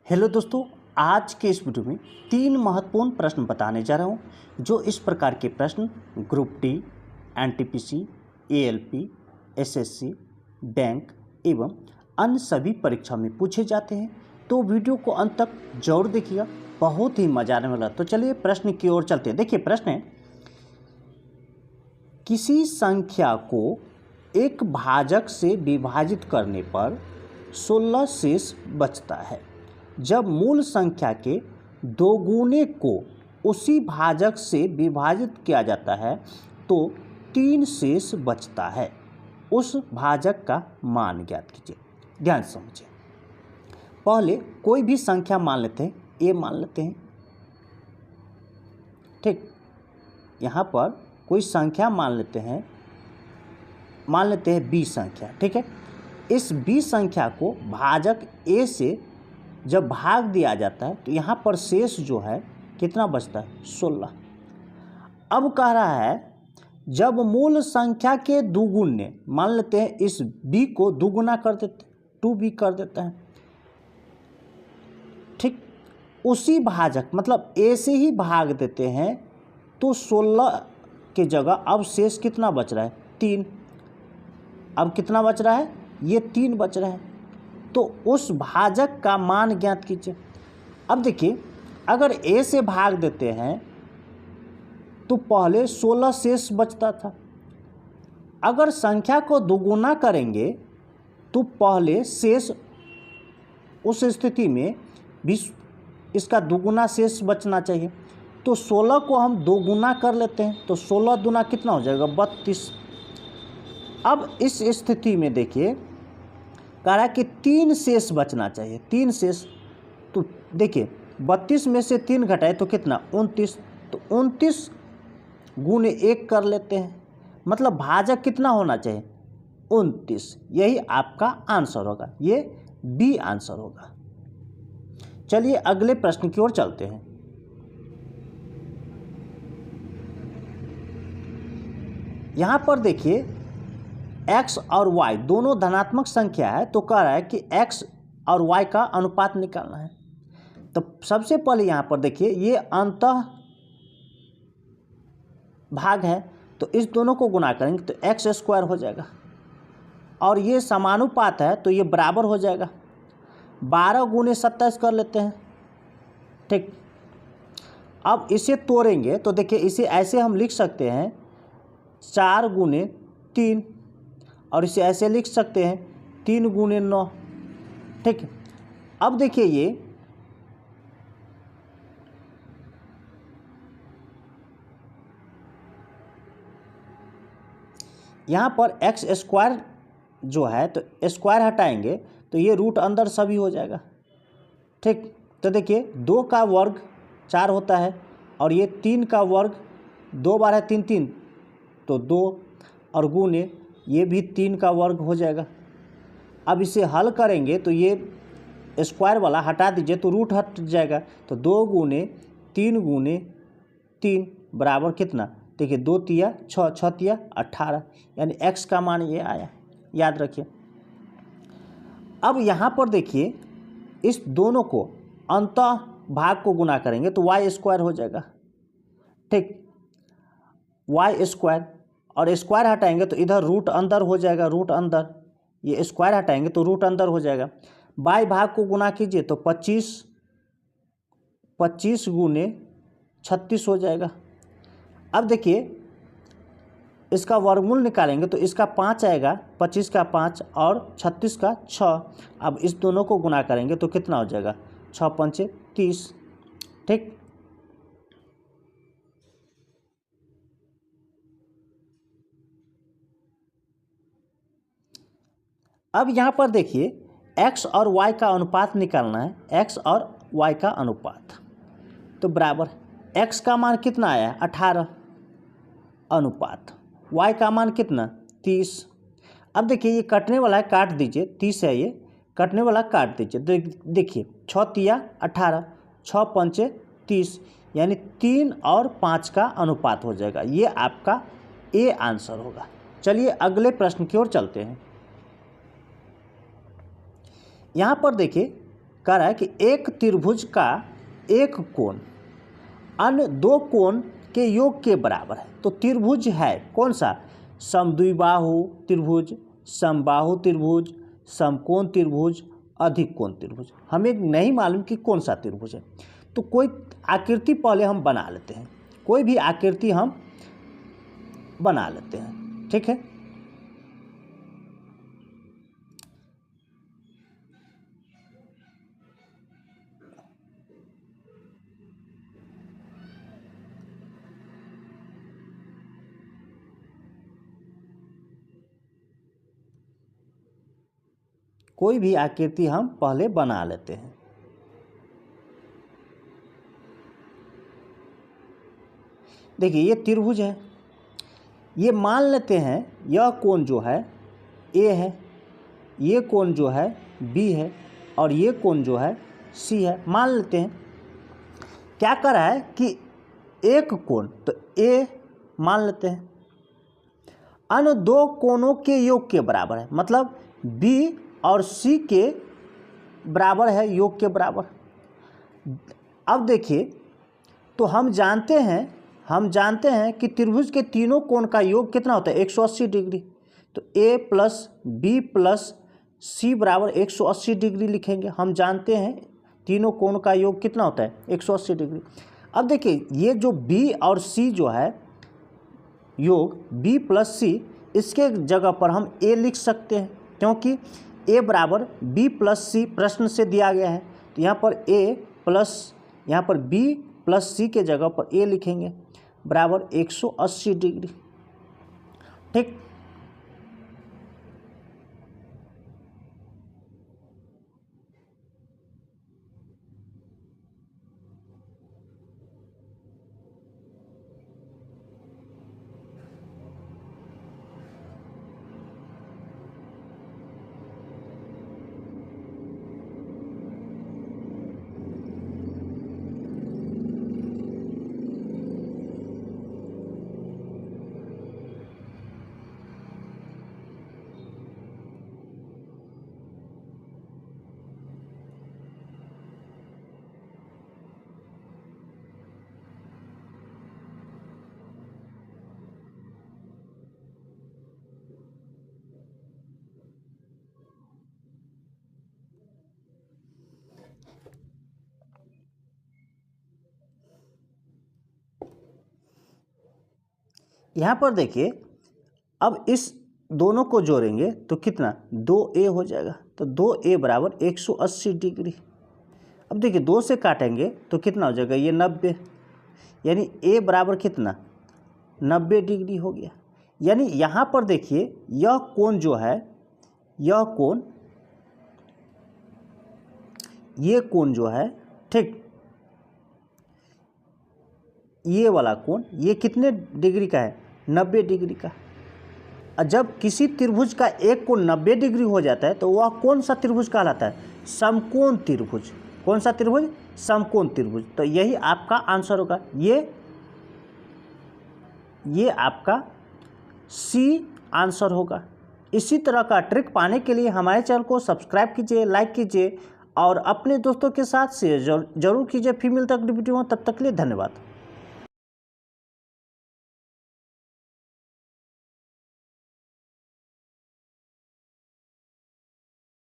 Hello दोस्तों, आज के इस वीडियो में 3 महत्वपूर्ण प्रश्न बताने जा रहा हूँ जो इस प्रकार के प्रश्न group D, NTPC, ALP, SSC, bank एवं अन्य सभी परीक्षा में पूछे जाते हैं। तो वीडियो को अंत तक जरूर देखिएगा, बहुत ही मजा आने वाला। तो चलिए प्रश्न की ओर चलते हैं। देखिए प्रश्न है, किसी संख्या को एक भाजक से विभाजित करने पर 16 शेष बचता है। जब मूल संख्या के दोगुने को उसी भाजक से विभाजित किया जाता है तो 3 शेष बचता है। उस भाजक का मान ज्ञात कीजिए। ध्यान से समझिए। पहले कोई भी संख्या मान लेते हैं, ए मान लेते हैं, ठीक। यहाँ पर कोई संख्या मान लेते हैं बी संख्या, ठीक है। इस बी संख्या को भाजक ए से जब भाग दिया जाता है तो यहाँ पर शेष जो है कितना बचता है, 16। अब कह रहा है जब मूल संख्या के दुगुने, मान लेते हैं इस बी को दुगुना कर देते, 2b कर देते हैं, ठीक। उसी भाजक मतलब ए से ही भाग देते हैं तो 16 के जगह अब शेष कितना बच रहा है, 3। अब कितना बच रहा है, ये 3 बच रहा है। तो उस भाजक का मान ज्ञात कीजिए। अब देखिए, अगर ए से भाग देते हैं तो पहले 16 शेष बचता था। अगर संख्या को दोगुना करेंगे तो पहले शेष, उस स्थिति में भी इसका दोगुना शेष बचना चाहिए। तो 16 को हम दोगुना कर लेते हैं तो 16 दूना कितना हो जाएगा, 32। अब इस स्थिति में देखिए कह रहा है कि 3 शेष बचना चाहिए, 3 शेष। तो देखिए 32 में से 3 घटाए तो कितना, 29। तो 29 गुने 1 कर लेते हैं, मतलब भाजक कितना होना चाहिए, 29। यही आपका आंसर होगा, ये बी आंसर होगा। चलिए अगले प्रश्न की ओर चलते हैं। यहाँ पर देखिए x और y दोनों धनात्मक संख्या है, तो कह रहा है कि x और y का अनुपात निकालना है। तो सबसे पहले यहाँ पर देखिए ये अंतः भाग है, तो इस दोनों को गुना करेंगे तो x स्क्वायर हो जाएगा, और ये समानुपात है तो ये बराबर हो जाएगा। 12 गुने 27 कर लेते हैं, ठीक। अब इसे तोड़ेंगे तो देखिए इसे ऐसे हम लिख सकते हैं 4 गुने 3, और इसे ऐसे लिख सकते हैं 3 गुने 9, ठीक। अब देखिए ये यहाँ पर x स्क्वायर जो है तो स्क्वायर हटाएंगे तो ये रूट अंदर सभी हो जाएगा, ठीक। तो देखिए 2 का वर्ग 4 होता है, और ये 3 का वर्ग 2 बार है 3 3 तो 2, और गुने ये भी 3 का वर्ग हो जाएगा। अब इसे हल करेंगे तो ये स्क्वायर वाला हटा दीजिए तो रूट हट जाएगा। तो 2 गुने 3 बराबर कितना, देखिए 2 तिया 6, 6 तिया 18, यानी x का मान ये आया, याद रखिए। अब यहाँ पर देखिए इस दोनों को अंतः भाग को गुना करेंगे तो y स्क्वायर हो जाएगा, ठीक। y स्क्वायर, और स्क्वायर हटाएंगे तो इधर रूट अंदर हो जाएगा, रूट अंदर, ये स्क्वायर हटाएंगे तो रूट अंदर हो जाएगा। बाई भाग को गुना कीजिए तो 25 गुने 36 हो जाएगा। अब देखिए इसका वर्गमूल निकालेंगे तो इसका 5 आएगा, 25 का 5 और 36 का 6। अब इस दोनों को गुना करेंगे तो कितना हो जाएगा, 6 पंचे 30, ठीक। अब यहाँ पर देखिए x और y का अनुपात निकालना है, x और y का अनुपात, तो बराबर x का मान कितना आया, 18, अनुपात y का मान कितना, 30। अब देखिए ये कटने वाला है, काट दीजिए, 30 है ये, कटने वाला काट दीजिए। देखिए 6 तिया 18, 6 पंचे 30, यानी 3 और 5 का अनुपात हो जाएगा। ये आपका ए आंसर होगा। चलिए अगले प्रश्न की ओर चलते हैं। यहाँ पर देखिए कह रहा है कि एक त्रिभुज का एक कोण अन्य दो कोण के योग के बराबर है। तो त्रिभुज है कौन सा? समद्विबाहु त्रिभुज, समबाहु त्रिभुज, समकोण त्रिभुज, अधिक कोण त्रिभुज। हमें नहीं मालूम कि कौन सा त्रिभुज है। तो कोई आकृति पहले हम बना लेते हैं, कोई भी आकृति हम बना लेते हैं, ठीक है। कोई भी आकृति हम पहले बना लेते हैं। देखिए ये त्रिभुज है, ये मान लेते हैं यह कोण जो है ए है, ये कोण जो है बी है और ये कोण जो है सी है, मान लेते हैं। क्या कर रहा है कि एक कोण तो ए मान लेते हैं, अन्य दो कोणों के योग के बराबर है, मतलब बी और सी के बराबर है, योग के बराबर। अब देखिए तो हम जानते हैं कि त्रिभुज के तीनों कोण का योग कितना होता है? 180 डिग्री। तो ए प्लस बी प्लस सी बराबर 180 डिग्री लिखेंगे। हम जानते हैं तीनों कोण का योग कितना होता है? 180 डिग्री। अब देखिए ये जो बी और सी जो है योग बी प्लस सी, इसके जगह पर हम ए लिख सकते हैं, क्योंकि ए बराबर बी प्लस सी प्रश्न से दिया गया है। तो यहाँ पर ए प्लस, यहाँ पर बी प्लस सी के जगह पर ए लिखेंगे, बराबर 180 डिग्री, ठीक। यहाँ पर देखिए अब इस दोनों को जोड़ेंगे तो कितना? 2a हो जाएगा। तो 2a बराबर 180 डिग्री। अब देखिए 2 से काटेंगे तो कितना हो जाएगा? ये 90, यानी a बराबर कितना? 90 डिग्री हो गया। यानी यहाँ पर देखिए यह कोण जो है, यह कोण, ये कोण जो है, ठीक, ये वाला कोण, ये कितने डिग्री का है? 90 डिग्री का। और जब किसी त्रिभुज का एक कोण 90 डिग्री हो जाता है तो वह कौन सा त्रिभुज कहलाता है? समकोण त्रिभुज। कौन सा त्रिभुज? समकोण त्रिभुज। तो यही आपका आंसर होगा, ये आपका सी आंसर होगा। इसी तरह का ट्रिक पाने के लिए हमारे चैनल को सब्सक्राइब कीजिए, लाइक कीजिए और अपने दोस्तों के साथ शेयर जरूर कीजिए। फिर मिलता है अगली वीडियो में, तब तक के लिए धन्यवाद।